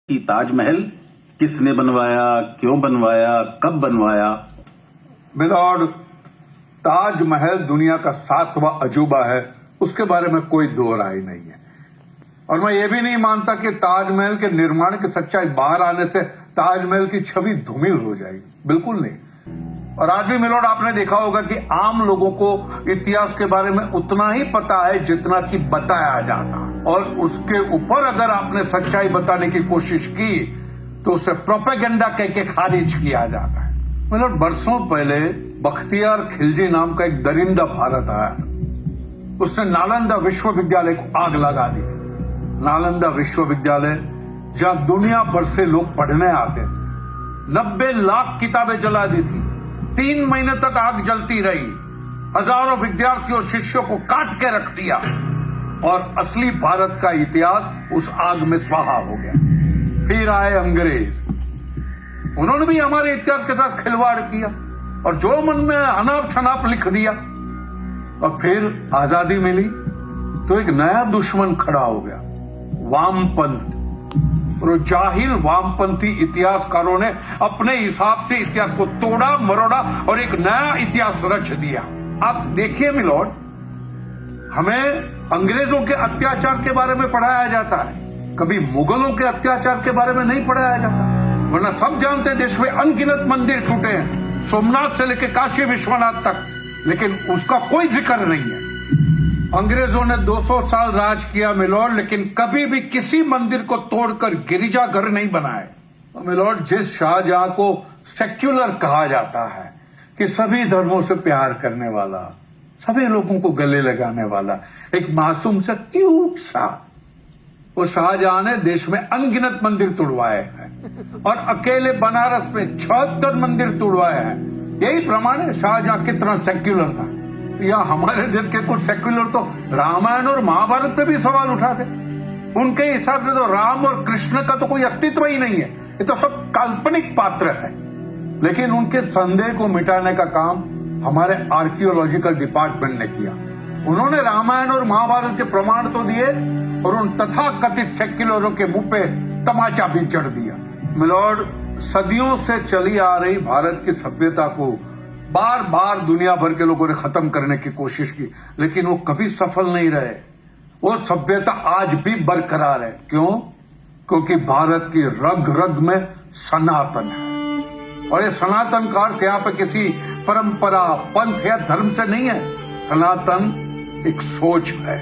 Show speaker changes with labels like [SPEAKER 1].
[SPEAKER 1] कि ताजमहल किसने बनवाया, क्यों बनवाया, कब बनवाया?
[SPEAKER 2] मिलॉर्ड, ताजमहल दुनिया का 7वां अजूबा है, उसके बारे में कोई दो राय नहीं है। और मैं ये भी नहीं मानता कि ताजमहल के निर्माण की सच्चाई बाहर आने से ताजमहल की छवि धूमिल हो जाएगी, बिल्कुल नहीं। और आज भी मिलॉर्ड आपने देखा होगा कि आम लोगों को इतिहास के बारे में उतना ही पता है जितना कि बताया जाता है, और उसके ऊपर अगर आपने सच्चाई बताने की कोशिश की तो उसे प्रोपेगेंडा कह के खारिज किया जाता है। मिलॉर्ड, बरसों पहले बख्तियार खिलजी नाम का एक दरिंदा भारत आया, उसने नालंदा विश्वविद्यालय को आग लगा दी। नालंदा विश्वविद्यालय जहां दुनिया भर से लोग पढ़ने आते थे, 90 लाख किताबें जला दी थी। 3 महीने तक आग जलती रही, हजारों विद्यार्थियों शिष्यों को काट के रख दिया, और असली भारत का इतिहास उस आग में स्वाहा हो गया। फिर आए अंग्रेज, उन्होंने भी हमारे इतिहास के साथ खिलवाड़ किया और जो मन में अनाप शनाप लिख दिया। और फिर आजादी मिली तो एक नया दुश्मन खड़ा हो गया, वामपंथ। और जाहिल वामपंथी इतिहासकारों ने अपने हिसाब से इतिहास को तोड़ा मरोड़ा और एक नया इतिहास रच दिया। आप देखिए मिलॉर्ड, हमें अंग्रेजों के अत्याचार के बारे में पढ़ाया जाता है, कभी मुगलों के अत्याचार के बारे में नहीं पढ़ाया जाता। वरना सब जानते हैं देश में अनगिनत मंदिर टूटे हैं, सोमनाथ से लेकर काशी विश्वनाथ तक, लेकिन उसका कोई जिक्र नहीं है। अंग्रेजों ने 200 साल राज किया मिलॉर्ड, लेकिन कभी भी किसी मंदिर को तोड़कर गिरिजाघर नहीं बनाए। मिलॉर्ड, जिस शाहजहां को सेक्युलर कहा जाता है कि सभी धर्मों से प्यार करने वाला, सभी लोगों को गले लगाने वाला, एक मासूम सा क्यूट सा, वो शाहजहां ने देश में अनगिनत मंदिर तोड़वाए हैं और अकेले बनारस में 76 मंदिर तोड़वाए हैं। यही प्रमाण है शाहजहां कितना सेक्युलर था। या हमारे देश के कुछ सेक्युलर तो रामायण और महाभारत पे भी सवाल उठाते। उनके हिसाब से तो राम और कृष्ण का तो कोई अस्तित्व ही नहीं है, ये तो सब काल्पनिक पात्र है। लेकिन उनके संदेह को मिटाने का काम हमारे आर्कियोलॉजिकल डिपार्टमेंट ने किया। उन्होंने रामायण और महाभारत के प्रमाण तो दिए और उन तथाकथित सेक्युलरों के मुंह पे तमाचा भी जड़ दिया। मिलॉर्ड, सदियों से चली आ रही भारत की सभ्यता को बार बार दुनिया भर के लोगों ने खत्म करने की कोशिश की, लेकिन वो कभी सफल नहीं रहे। वो सभ्यता आज भी बरकरार है। क्यों? क्योंकि भारत की रग रग में सनातन है। और ये सनातन का अर्थ यहाँ पे किसी परंपरा, पंथ या धर्म से नहीं है। सनातन एक सोच है,